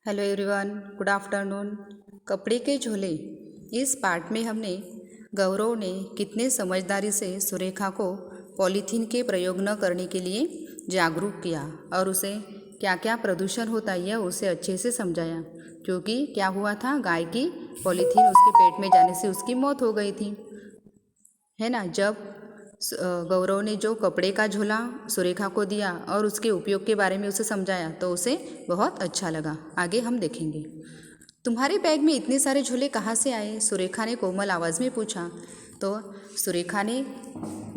Hello everyone, good afternoon. कपड़े के झोले, इस पार्ट में हमने गौरव ने कितने समझदारी से सुरेखा को पॉलीथीन के प्रयोग न करने के लिए जागरूक किया और उसे क्या क्या प्रदूषण होता है यह उसे अच्छे से समझाया। क्योंकि क्या हुआ था, गाय की पॉलीथीन उसके पेट में जाने से उसकी मौत हो गई थी, है ना। जब गौरव ने जो कपड़े का झोला सुरेखा को दिया और उसके उपयोग के बारे में उसे समझाया तो उसे बहुत अच्छा लगा। आगे हम देखेंगे। तुम्हारे बैग में इतने सारे झोले कहाँ से आए? सुरेखा ने कोमल आवाज़ में पूछा। तो सुरेखा ने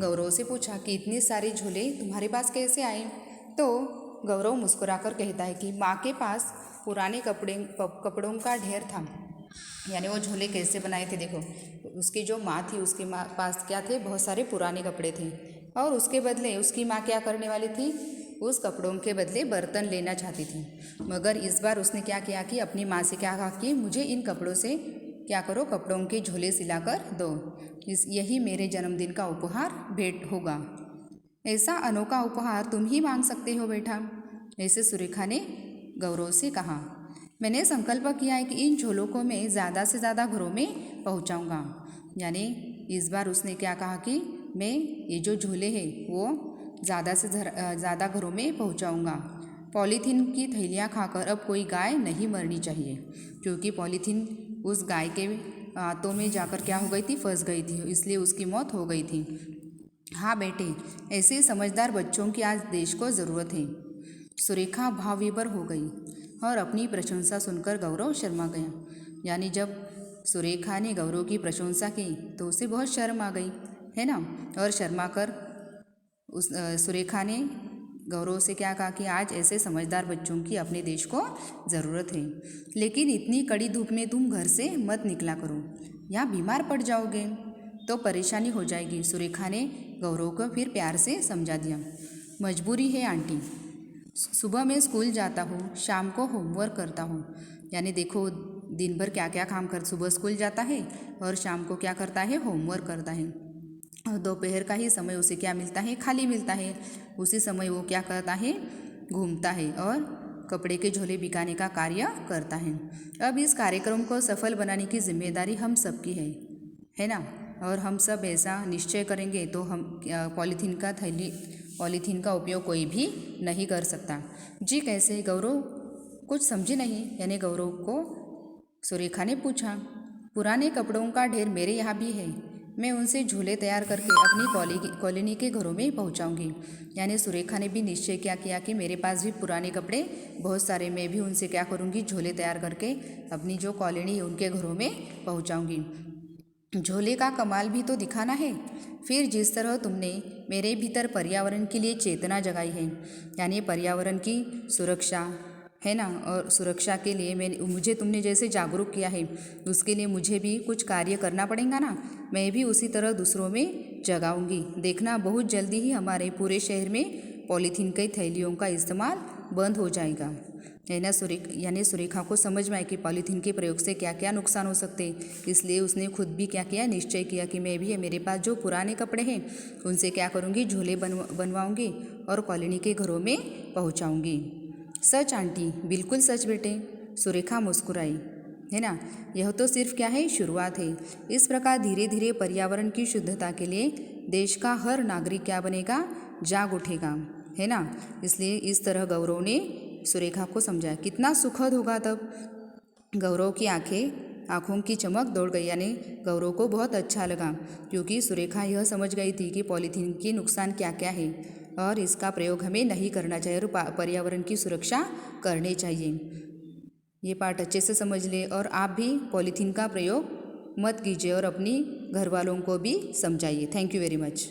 गौरव से पूछा कि इतने सारे झोले तुम्हारे पास कैसे आए? तो गौरव मुस्कुराकर कहता है कि माँ के पास पुराने कपड़ों का ढेर था। यानी वो झोले कैसे बनाए थे, देखो, उसकी जो माँ थी उसके पास क्या थे, बहुत सारे पुराने कपड़े थे और उसके बदले उसकी माँ क्या करने वाली थी, उस कपड़ों के बदले बर्तन लेना चाहती थी। मगर इस बार उसने क्या किया कि अपनी माँ से क्या कहा कि मुझे इन कपड़ों से क्या करो, कपड़ों के झोले सिलाकर दो, यही मेरे जन्मदिन का उपहार भेंट होगा। ऐसा अनोखा उपहार तुम ही मांग सकते हो बेटा, ऐसे सुरेखा ने गौरव से कहा। मैंने संकल्प किया है कि इन झोलों को मैं ज़्यादा से ज़्यादा घरों में पहुंचाऊंगा। यानी इस बार उसने क्या कहा कि मैं ये जो झोले हैं वो ज़्यादा से ज़्यादा घरों में पहुंचाऊंगा। पॉलीथीन की थैलियाँ खाकर अब कोई गाय नहीं मरनी चाहिए, क्योंकि पॉलीथीन उस गाय के हाथों में जाकर क्या हो गई थी, फंस गई थी, इसलिए उसकी मौत हो गई थी। हाँ बेटे, ऐसे समझदार बच्चों की आज देश को ज़रूरत है। सुरेखा भाव विभोर हो गई और अपनी प्रशंसा सुनकर गौरव शर्मा गया। यानी जब सुरेखा ने गौरव की प्रशंसा की तो उसे बहुत शर्म आ गई, है ना। और शर्मा कर उस सुरेखा ने गौरव से क्या कहा कि आज ऐसे समझदार बच्चों की अपने देश को ज़रूरत है, लेकिन इतनी कड़ी धूप में तुम घर से मत निकला करो, यहाँ बीमार पड़ जाओगे तो परेशानी हो जाएगी। सुरेखा ने गौरव को फिर प्यार से समझा दिया। मजबूरी है आंटी, सुबह मैं स्कूल जाता हूँ, शाम को होमवर्क करता हूँ। यानी देखो, दिन भर क्या क्या काम कर, सुबह स्कूल जाता है और शाम को क्या करता है, होमवर्क करता है। और दोपहर का ही समय उसे क्या मिलता है, खाली मिलता है। उसी समय वो क्या करता है, घूमता है और कपड़े के झोले बिकाने का कार्य करता है। अब इस कार्यक्रम को सफल बनाने की जिम्मेदारी हम सबकी है ना। और हम सब ऐसा निश्चय करेंगे तो हम पॉलीथीन का उपयोग कोई भी नहीं कर सकता। जी कैसे? गौरव कुछ समझे नहीं। यानी गौरव को सुरेखा ने पूछा। पुराने कपड़ों का ढेर मेरे यहाँ भी है, मैं उनसे झोले तैयार करके अपनी कॉलोनी के घरों में पहुँचाऊँगी। यानी सुरेखा ने भी निश्चय क्या किया कि मेरे पास भी पुराने कपड़े बहुत सारे, मैं भी उनसे क्या करूँगी, झोले तैयार करके अपनी जो कॉलोनी है उनके घरों में पहुँचाऊँगी। झोले का कमाल भी तो दिखाना है। फिर जिस तरह तुमने मेरे भीतर पर्यावरण के लिए चेतना जगाई है, यानी पर्यावरण की सुरक्षा, है ना, और सुरक्षा के लिए मुझे तुमने जैसे जागरूक किया है, उसके लिए मुझे भी कुछ कार्य करना पड़ेगा ना। मैं भी उसी तरह दूसरों में जगाऊंगी। देखना, बहुत जल्दी ही हमारे पूरे शहर में पॉलीथीन की थैलियों का इस्तेमाल बंद हो जाएगा, है ना। यानी सुरेखा को समझ में आए कि पॉलीथीन के प्रयोग से क्या क्या नुकसान हो सकते हैं। इसलिए उसने खुद भी क्या किया, निश्चय किया कि मैं भी मेरे पास जो पुराने कपड़े हैं उनसे क्या करूँगी, झोले बनवाऊँगी और कॉलोनी के घरों में पहुँचाऊँगी। सच आंटी, बिल्कुल सच बेटे, सुरेखा मुस्कुराई, है ना। यह तो सिर्फ क्या है, शुरुआत है। इस प्रकार धीरे धीरे पर्यावरण की शुद्धता के लिए देश का हर नागरिक क्या बनेगा, जाग उठेगा, है ना। इसलिए इस तरह गौरव ने सुरेखा को समझाया। कितना सुखद होगा तब। गौरव की आँखों की चमक दौड़ गई। यानी गौरव को बहुत अच्छा लगा, क्योंकि सुरेखा यह समझ गई थी कि पॉलीथीन के नुकसान क्या क्या है और इसका प्रयोग हमें नहीं करना चाहिए और पर्यावरण की सुरक्षा करनी चाहिए। ये पार्ट अच्छे से समझ ले और आप भी पॉलीथीन का प्रयोग मत कीजिए और अपनी घर वालों को भी समझाइए। Thank you very much.